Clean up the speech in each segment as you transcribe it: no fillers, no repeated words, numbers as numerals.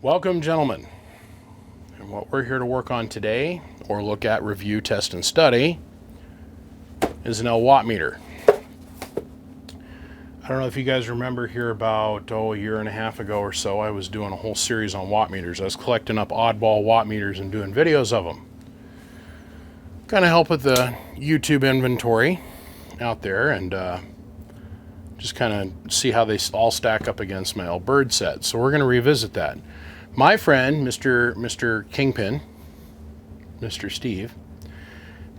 Welcome, gentlemen. And what we're here to work on today, or look at, review, test, and study, is an L-watt meter. I don't know if you guys remember here about, a year and a half ago or so, I was doing a whole series on watt meters. I was collecting up oddball watt meters and doing videos of them. Kind of help with the YouTube inventory out there and just kind of see how they all stack up against my L-Bird set. So we're going to revisit that. My friend, Mr. Kingpin, Mr. Steve,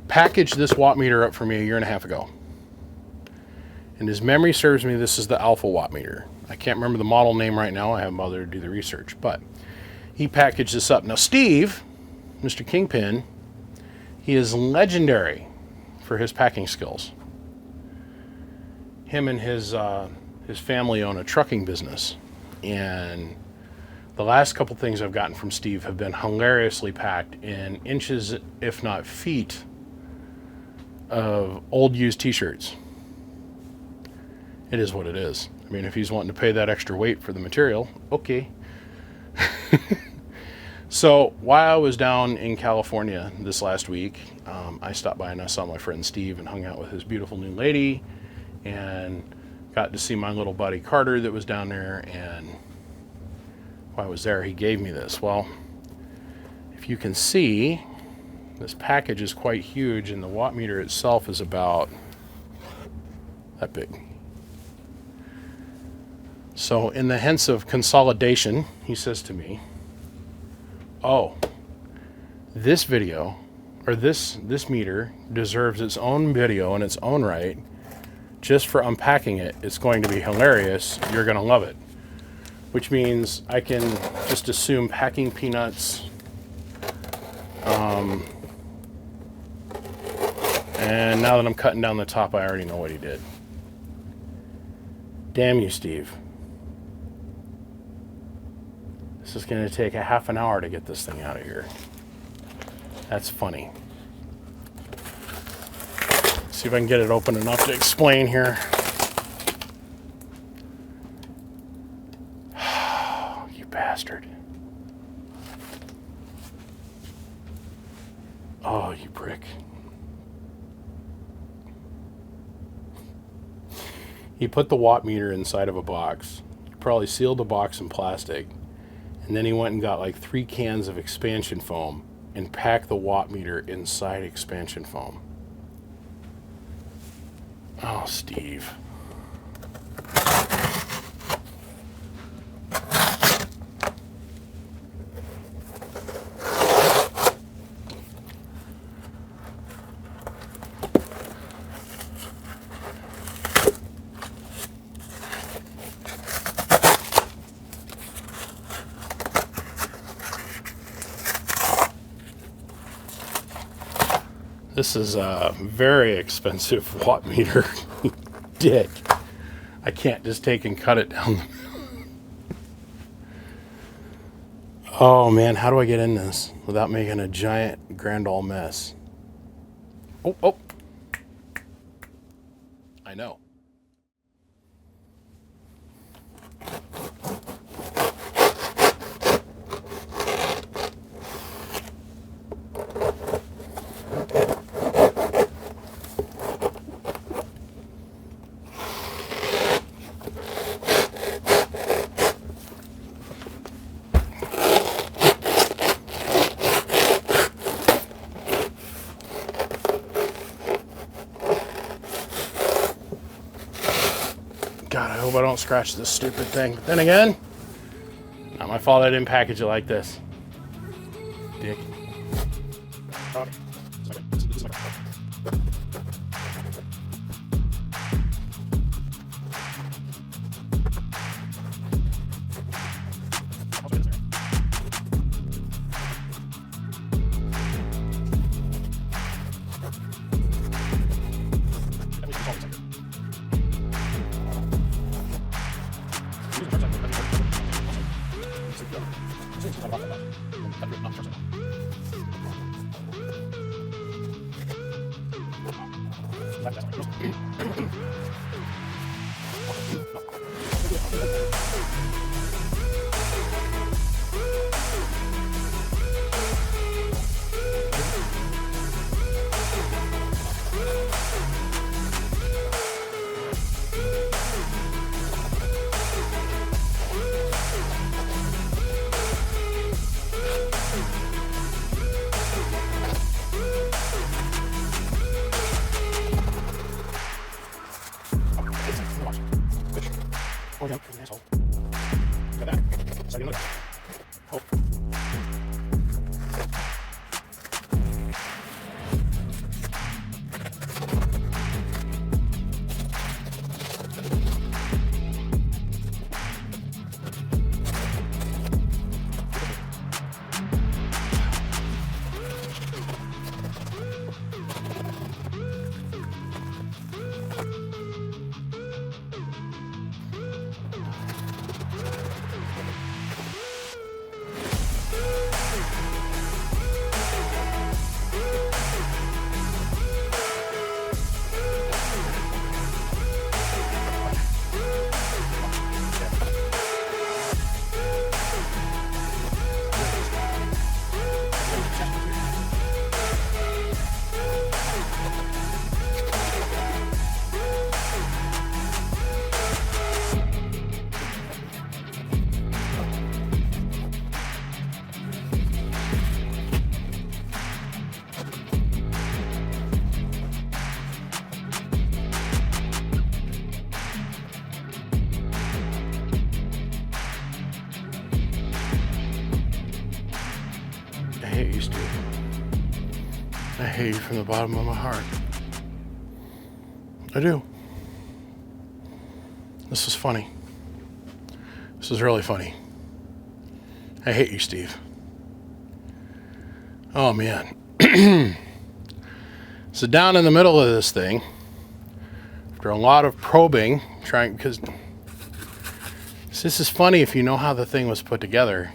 packaged this watt meter up for me a year and a half ago. And his memory serves me, this is the Alpha watt meter. I can't remember the model name right now. I haven't bothered to do the research, but he packaged this up. Now, Steve, Mr. Kingpin, he is legendary for his packing skills. Him and his family own a trucking business, and the last couple things I've gotten from Steve have been hilariously packed in inches, if not feet, of old used t-shirts. It is what it is. I mean, if he's wanting to pay that extra weight for the material, okay. So while I was down in California this last week, I stopped by and I saw my friend Steve and hung out with his beautiful new lady, and got to see my little buddy Carter that was down there. And while I was there, he gave me this. Well, if you can see, this package is quite huge, and the watt meter itself is about that big. So in the hints of consolidation, he says to me, oh, this video, or this meter deserves its own video in its own right. Just for unpacking it, it's going to be hilarious. You're going to love it. Which means I can just assume packing peanuts. And now that I'm cutting down the top, I already know what he did. Damn you, Steve. This is going to take a half an hour to get this thing out of here. That's funny. See if I can get it open enough to explain here. You bastard. Oh, you prick. He put the watt meter inside of a box. He probably sealed the box in plastic. And then he went and got like 3 cans of expansion foam and packed the watt meter inside expansion foam. Oh, Steve. This is a very expensive watt meter. Dick. I can't just take and cut it down. Oh man, how do I get in this without making a giant grand old mess? Oh. I know. God, I hope I don't scratch this stupid thing. But then again, not my fault I didn't package it like this. Dick. I hate you, Steve. I hate you from the bottom of my heart. I do. This is funny. This is really funny. I hate you, Steve. Oh, man. So down in the middle of this thing, after a lot of probing, because this is funny if you know how the thing was put together.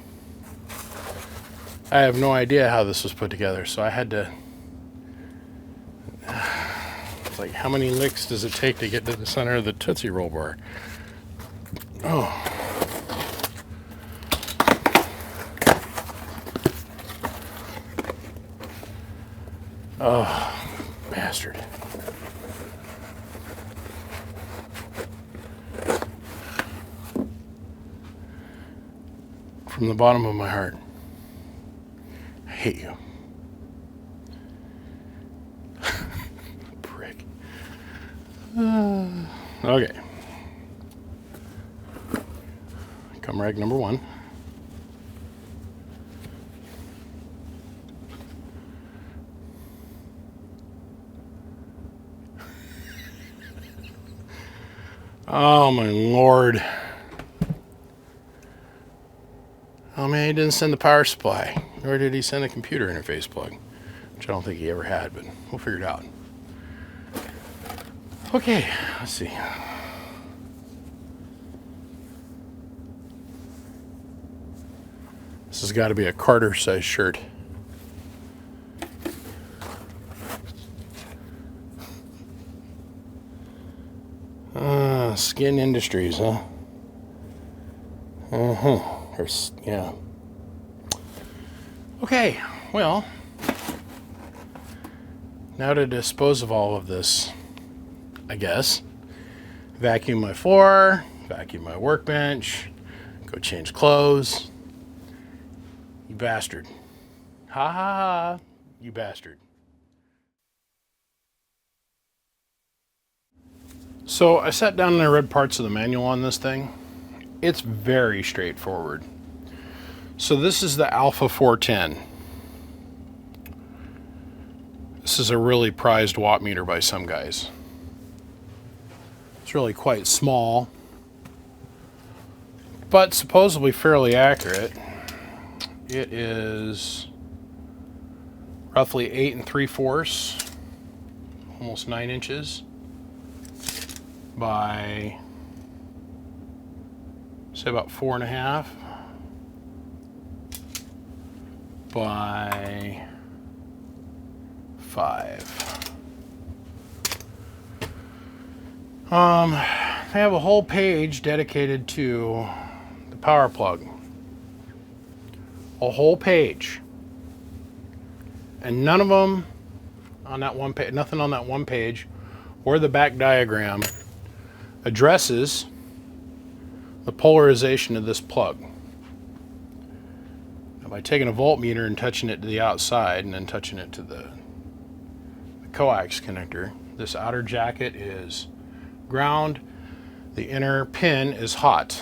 I have no idea how this was put together, so I had to... It's like, how many licks does it take to get to the center of the Tootsie Roll bar? Oh. Oh, bastard. From the bottom of my heart, I hate you. Prick. Okay. Come rag number 1. Oh my lord. Oh man, he didn't send the power supply. Nor did he send a computer interface plug. Which I don't think he ever had, but we'll figure it out. Okay, let's see. This has got to be a Carter size shirt. Skin Industries, huh? Yeah. Okay, well, now to dispose of all of this, I guess. Vacuum my floor, vacuum my workbench, go change clothes. You bastard. Ha ha ha, you bastard. So I sat down and I read parts of the manual on this thing. It's very straightforward. So this is the Alpha 410. This is a really prized watt meter by some guys. It's really quite small, but supposedly fairly accurate. It is roughly 8 3/4, almost 9 inches by, say, about 4.5 by 5. I have a whole page dedicated to the power plug. A whole page. And none of them on that one page, nothing on that one page or the back diagram addresses the polarization of this plug. Now, by taking a voltmeter and touching it to the outside and then touching it to the coax connector, this outer jacket is ground, the inner pin is hot.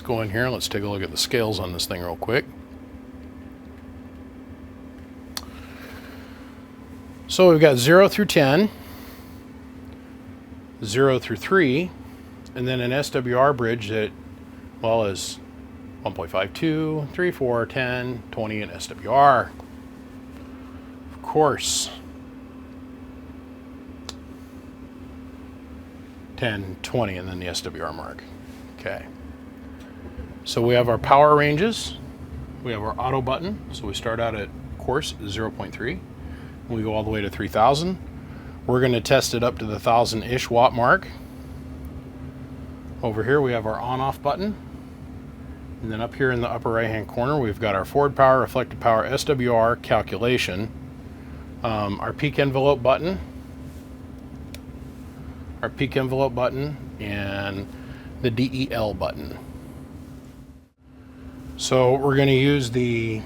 go in here and let's take a look at the scales on this thing real quick. So we've got 0 through 10, 0 through 3, and then an SWR bridge that, well, is 1.52, 3, 4, 10, 20, and SWR. Of course. 10, 20, and then the SWR mark. Okay. So we have our power ranges. We have our auto button. So we start out at course 0.3. We go all the way to 3000. We're going to test it up to the 1000-ish watt mark. Over here we have our on-off button. And then up here in the upper right-hand corner, we've got our forward power, reflective power, SWR calculation, our peak envelope button, and the DEL button. So we're going to use the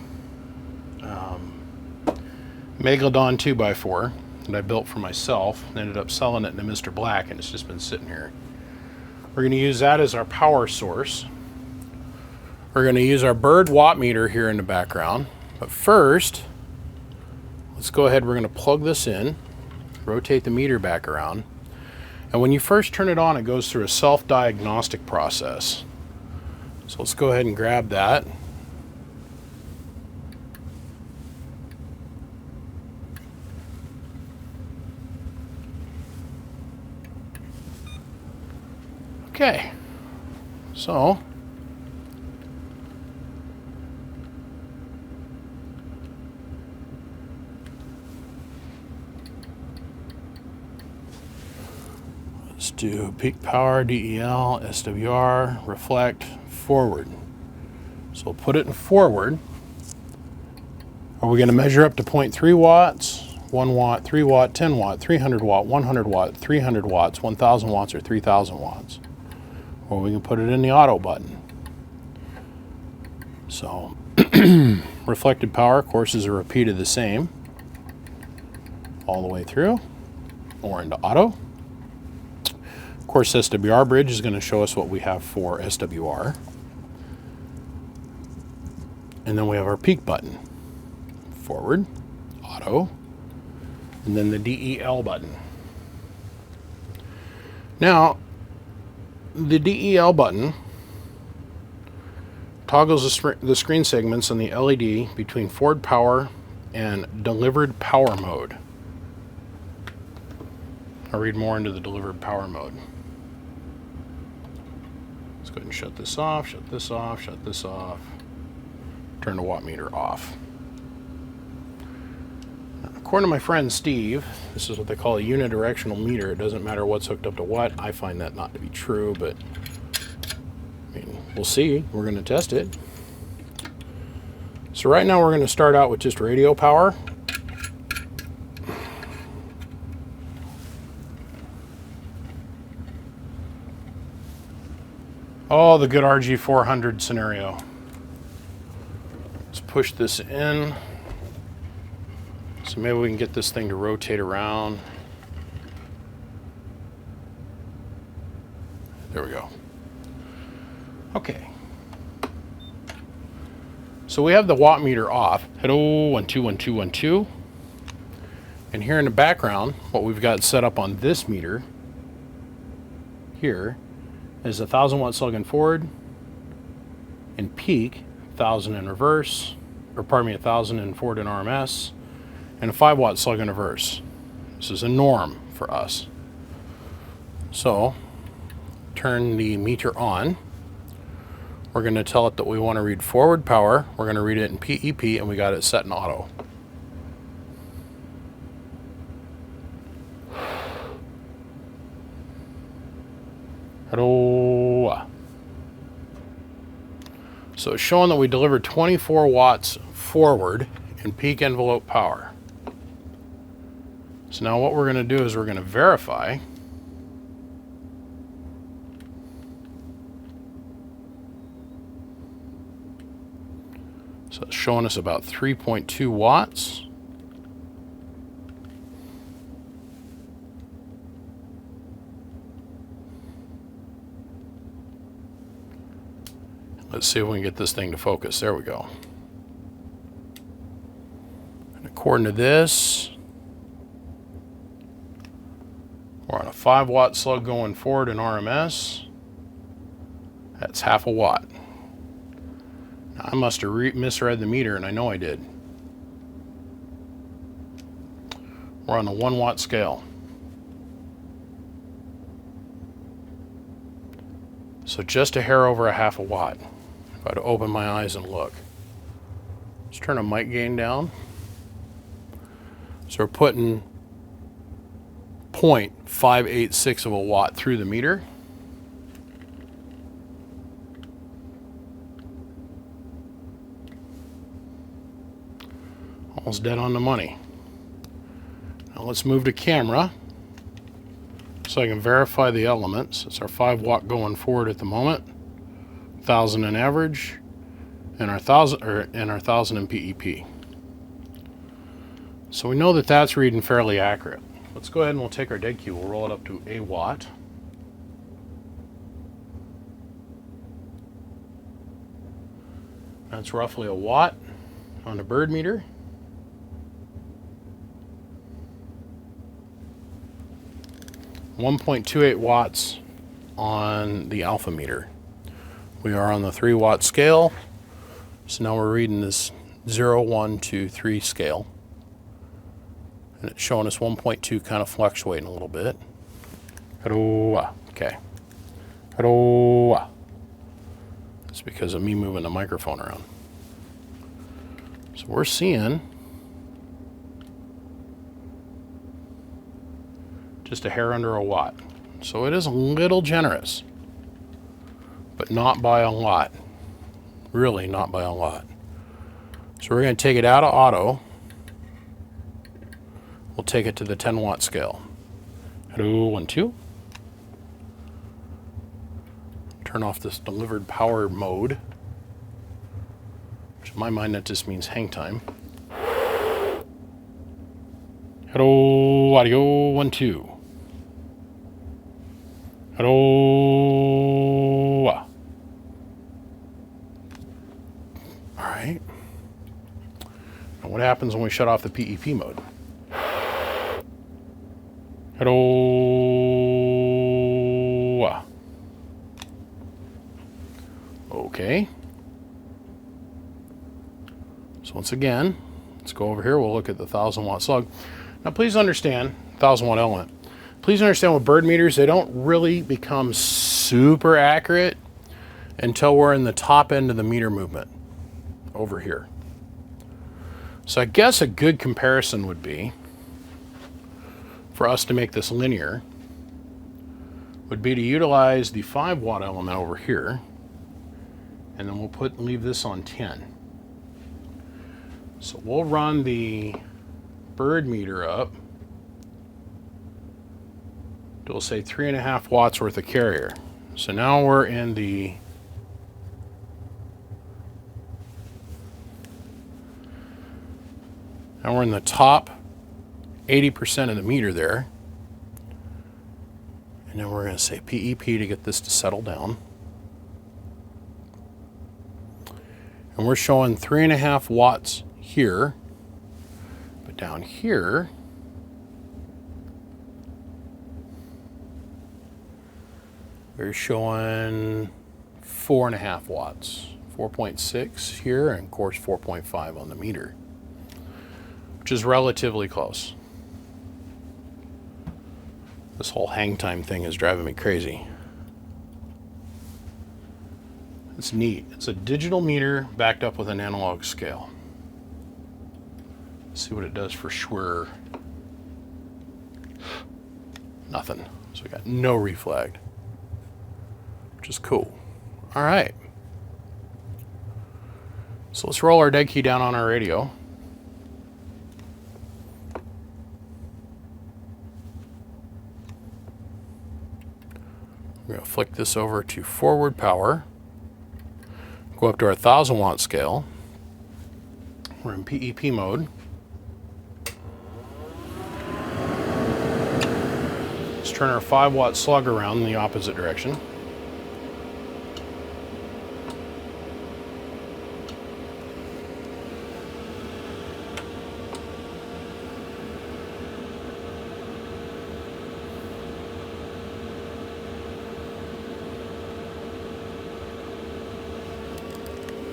Megalodon 2x4 that I built for myself and ended up selling it to Mr. Black, and it's just been sitting here. We're going to use that as our power source. We're going to use our Bird watt meter here in the background, but first let's go ahead. We're going to plug this in, rotate the meter back around, and when you first turn it on, it goes through a self-diagnostic process. So let's go ahead and grab that. Okay, so let's do peak power, DEL, SWR, reflect, forward. So we'll put it in forward. Are we going to measure up to 0.3 watts, 1 watt, 3 watt, 10 watt, 300 watt, 100 watt, 300 watts, 1000 watts, or 3000 watts? Or we can put it in the auto button. So reflected power courses are repeated the same all the way through or into auto. Of course, SWR bridge is going to show us what we have for SWR. And then we have our peak button. Forward, auto, and then the DEL button. Now, the DEL button toggles the screen segments on the LED between forward power and delivered power mode. I'll read more into the delivered power mode. Let's go ahead and shut this off, shut this off, shut this off. Turn the watt meter off. According to my friend Steve, this is what they call a unidirectional meter. It doesn't matter what's hooked up to what. I find that not to be true, but I mean, we'll see. We're going to test it. So right now we're going to start out with just radio power. Oh, the good RG400 scenario. Let's push this in. So maybe we can get this thing to rotate around. There we go. Okay. So we have the watt meter off. Hello, 1, 2, 1, 2, 1, 2. And here in the background, what we've got set up on this meter here is 1000 watt slug in forward, in peak, 1000 in reverse, or pardon me, 1000 in forward and RMS, and a 5 watt slug in reverse. This is a norm for us. So turn the meter on. We're going to tell it that we want to read forward power. We're going to read it in PEP, and we got it set in auto. Hello. So it's showing that we delivered 24 watts forward in peak envelope power. So now what we're going to do is we're going to verify. So it's showing us about 3.2 watts. Let's see if we can get this thing to focus. There we go. And according to this, we're on a 5-watt slug going forward in RMS. That's half a watt. Now, I must have misread the meter, and I know I did. We're on a 1-watt scale. So just a hair over a half a watt. If I had to open my eyes and look. Let's turn a mic gain down. So we're putting 0.586 of a watt through the meter. Almost dead on the money. Now let's move to camera so I can verify the elements. It's our 5-watt going forward at the moment, 1,000 in average, and our 1,000 in PEP. So we know that that's reading fairly accurate. Let's go ahead and we'll take our dead key. We'll roll it up to a watt. That's roughly a watt on the bird meter. .28 watts on the alpha meter. We are on the 3-watt scale. So now we're reading this 0, 1, 2, 3 scale. And it's showing us 1.2 kind of fluctuating a little bit. Okay. It's because of me moving the microphone around. So we're seeing just a hair under a watt. So it is a little generous, but not by a lot. Really not by a lot. So we're going to take it out of auto. We'll take it to the 10-watt scale. 1, 2. Turn off this delivered power mode, which in my mind that just means hang time. Hello, audio, 1, 2. Hello. All right. Now what happens when we shut off the PEP mode? Hello. Okay. So once again, let's go over here. We'll look at the 1,000-watt slug. Now please understand, 1,000-watt element. Please understand with bird meters, they don't really become super accurate until we're in the top end of the meter movement over here. So I guess a good comparison would be, for us to make this linear, would be to utilize the 5-watt element over here, and then we'll leave this on 10. So we'll run the bird meter up. We'll say 3.5 watts worth of carrier. So now we're in the top 80% of the meter there. And then we're going to say PEP to get this to settle down. And we're showing 3.5 watts here. But down here, we're showing 4.5 watts. 4.6 here, and of course 4.5 on the meter, which is relatively close. This whole hang time thing is driving me crazy. It's neat. It's a digital meter backed up with an analog scale. Let's see what it does for Schwer. Nothing. So we got no reflagged, which is cool. All right. So let's roll our dead key down on our radio. We're going to flick this over to forward power. Go up to our 1,000-watt scale. We're in PEP mode. Let's turn our 5-watt slug around in the opposite direction.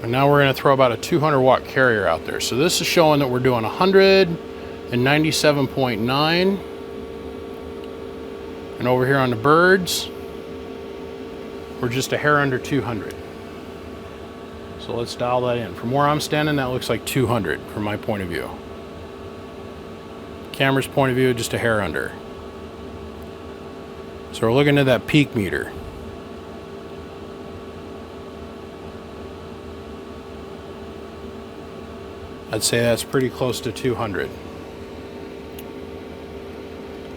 And now we're going to throw about a 200 watt carrier out there. So this is showing that we're doing 197.9. And over here on the birds, we're just a hair under 200. So let's dial that in. From where I'm standing, that looks like 200 from my point of view. Camera's point of view, just a hair under. So we're looking at that peak meter. I'd say that's pretty close to 200.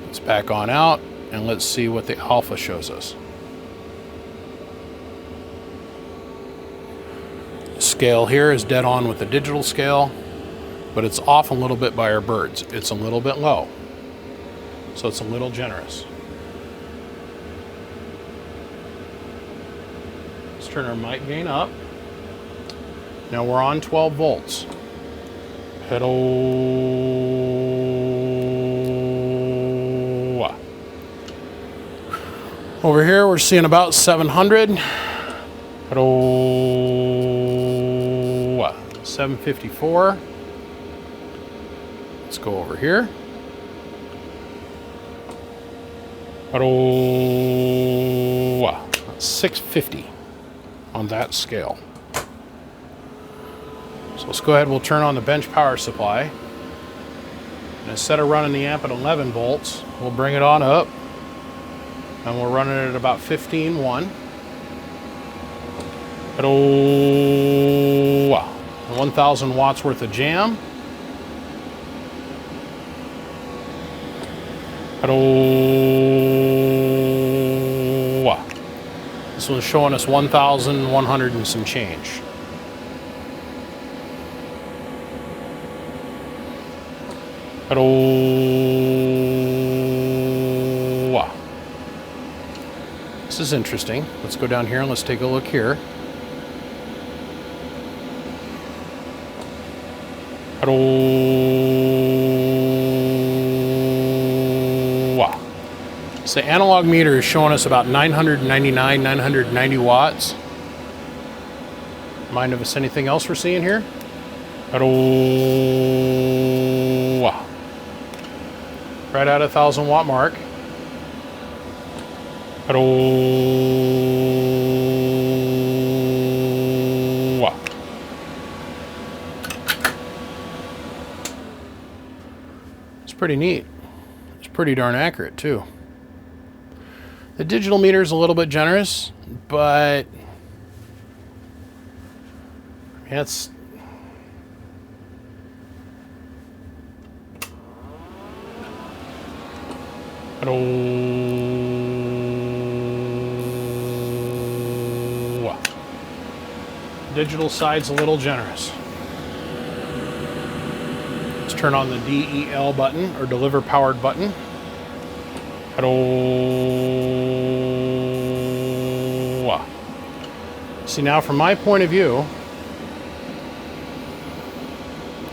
Let's back on out and let's see what the alpha shows us. The scale here is dead on with the digital scale, but it's off a little bit by our birds. It's a little bit low, so it's a little generous. Let's turn our mic gain up. Now we're on 12 volts. Over here we're seeing about 700. 754. Let's go over here. 650 on that scale. So let's go ahead, we'll turn on the bench power supply. And instead of running the amp at 11 volts, we'll bring it on up. And we're running it at about 15.1. 1,000 watts worth of jam. This one's showing us 1,100 and some change. This is interesting. Let's go down here and let's take a look here. So the analog meter is showing us about 999, 990 watts. Mind of us anything else we're seeing here? Right at 1,000 watt mark. It's pretty neat. It's pretty darn accurate too. The digital meter is a little bit generous, but it's digital side's a little generous. Let's turn on the DEL button, or deliver powered button. See, now from my point of view,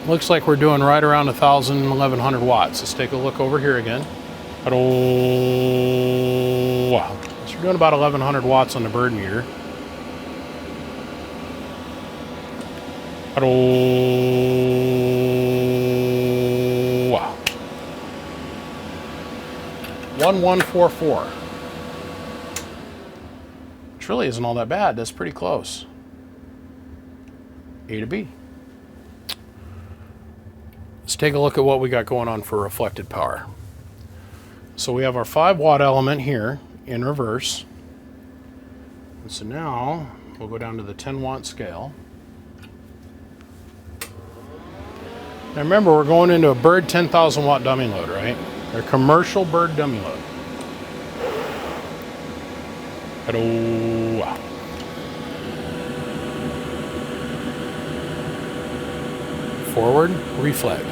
looks like we're doing right around 1,000, 1,100 watts. Let's take a look over here again. So we're doing about 1,100 watts on the bird meter. 1144. Which really isn't all that bad. That's pretty close. A to B. Let's take a look at what we got going on for reflected power. So we have our 5 watt element here in reverse. And so now we'll go down to the 10 watt scale. Now remember, we're going into a bird 10,000 watt dummy load, right? A commercial bird dummy load. Forward, reflect.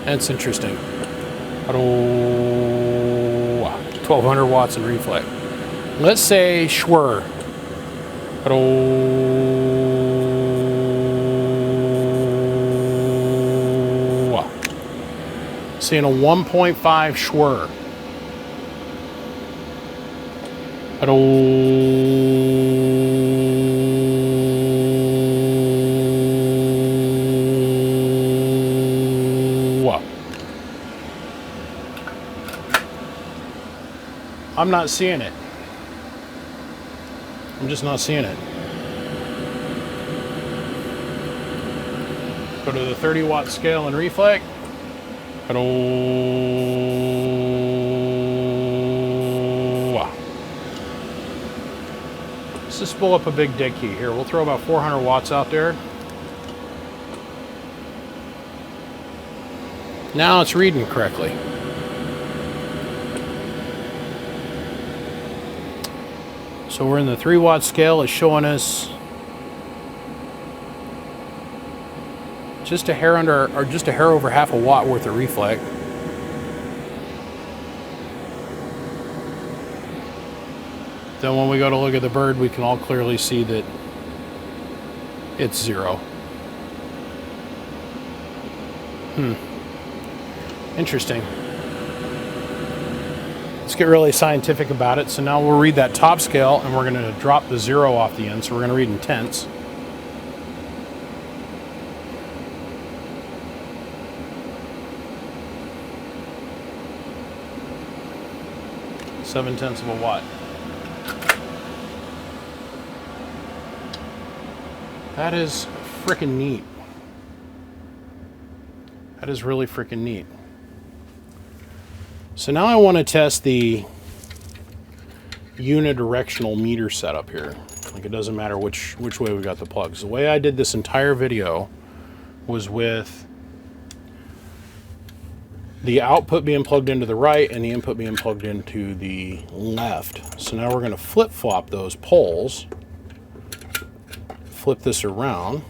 That's interesting. 1,200 watts in reflect. Let's say Schwer. Seeing a 1.5 Schwer. I'm not seeing it. I'm just not seeing it. Go to the 30-watt scale and reflect. Let's just pull up a big dead key here. We'll throw about 400 watts out there. Now it's reading correctly. So we're in the 3-watt scale. It's showing us just a hair under, or just a hair over half a watt worth of reflect. Then when we go to look at the bird, we can all clearly see that it's 0. Interesting. Let's get really scientific about it. So now we'll read that top scale, and we're going to drop the 0 off the end. So we're going to read in tenths. .7 of a watt. That is freaking neat. That is really freaking neat. So now I want to test the unidirectional meter setup here. Like, it doesn't matter which way we got the plugs. The way I did this entire video was with the output being plugged into the right and the input being plugged into the left. So now we're going to flip-flop those poles. Flip this around.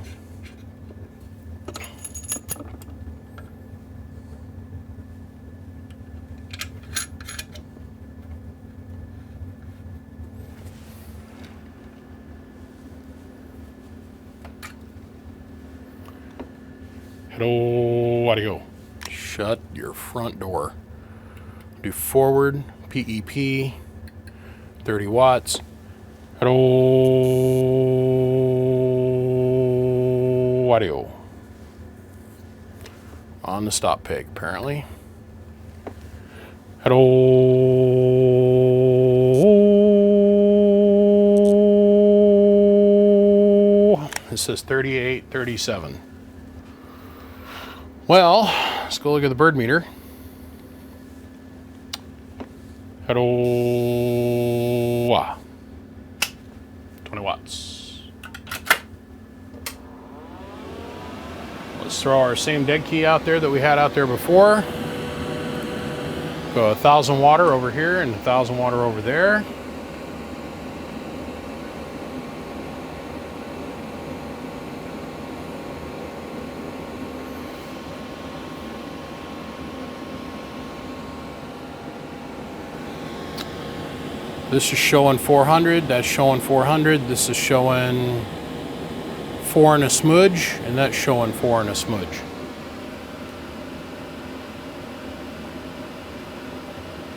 Hello, audio. Shut your front door. Do forward, PEP, 30 watts. Hello, audio. On the stop peg, apparently. Hello. This says 38, 37. Well, let's go look at the bird meter. Hello. 20 watts. Let's throw our same dead key out there that we had out there before. Go 1,000 water over here and 1,000 water over there. This is showing 400, that's showing 400, this is showing 4 and a smudge, and that's showing 4 and a smudge.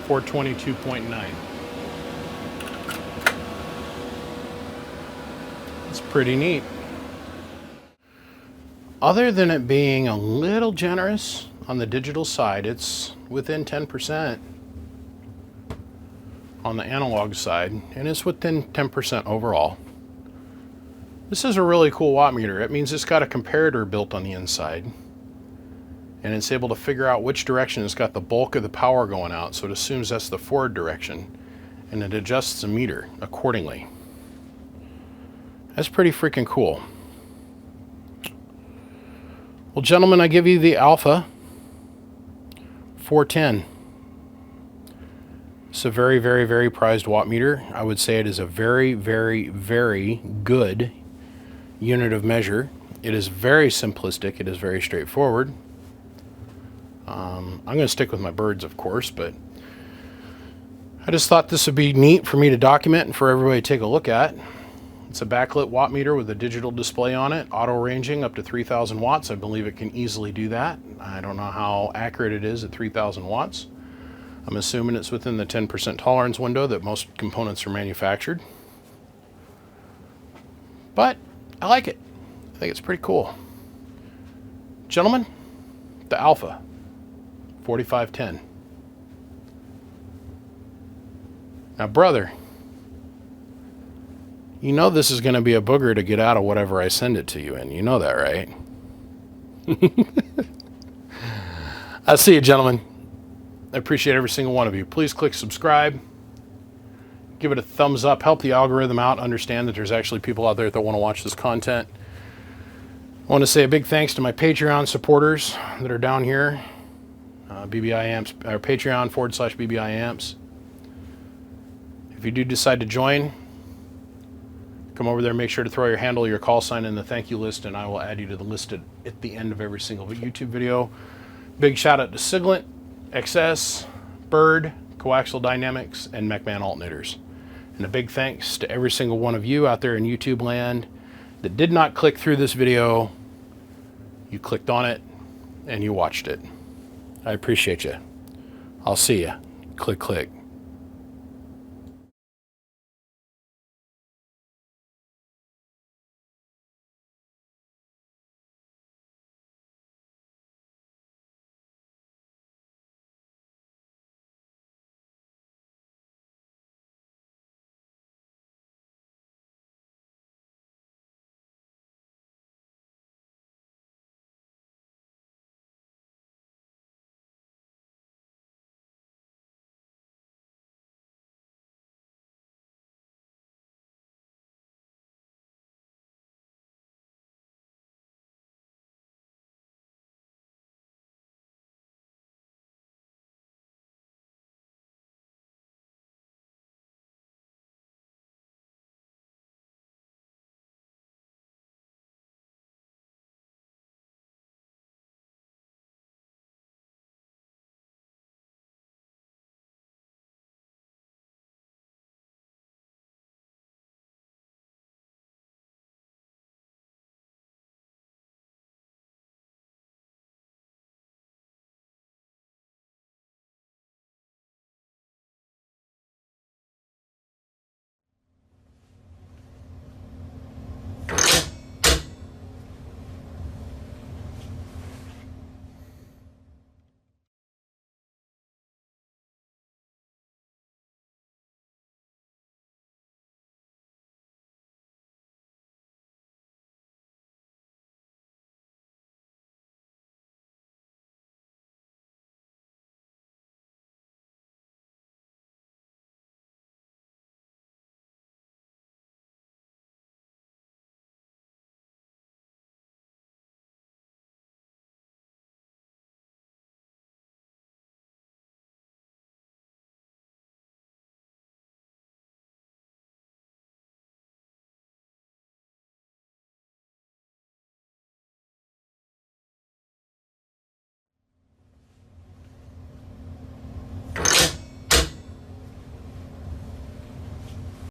.9. It's pretty neat. Other than it being a little generous on the digital side, it's within 10%. On the analog side, and it's within 10% overall. This is a really cool watt meter. It means it's got a comparator built on the inside, and it's able to figure out which direction it's got the bulk of the power going out, so it assumes that's the forward direction, and it adjusts the meter accordingly. That's pretty freaking cool. Well, gentlemen, I give you the Alpha 410. It's a very, very, very prized watt meter. I would say it is a very, very, very good unit of measure. It is very simplistic. It is very straightforward. I'm going to stick with my birds, of course, but I just thought this would be neat for me to document and for everybody to take a look at. It's a backlit watt meter with a digital display on it, auto ranging up to 3,000 watts. I believe it can easily do that. I don't know how accurate it is at 3,000 watts. I'm assuming it's within the 10% tolerance window that most components are manufactured. But I like it. I think it's pretty cool. Gentlemen, the Alpha 4510. Now, brother, you know this is going to be a booger to get out of whatever I send it to you in. You know that, right? I'll see you, gentlemen. I appreciate every single one of you. Please click subscribe. Give it a thumbs up. Help the algorithm out. Understand that there's actually people out there that want to watch this content. I want to say a big thanks to my Patreon supporters that are down here. BBI Amps, or Patreon.com/BBI Amps. If you do decide to join, come over there, make sure to throw your handle, your call sign in the thank you list, and I will add you to the list at the end of every single YouTube video. Big shout out to Siglent, XS, Bird, Coaxial Dynamics, and MechMan Alternators. And a big thanks to every single one of you out there in YouTube land that did not click through this video. You clicked on it and you watched it. I appreciate you. I'll see you. Click, click.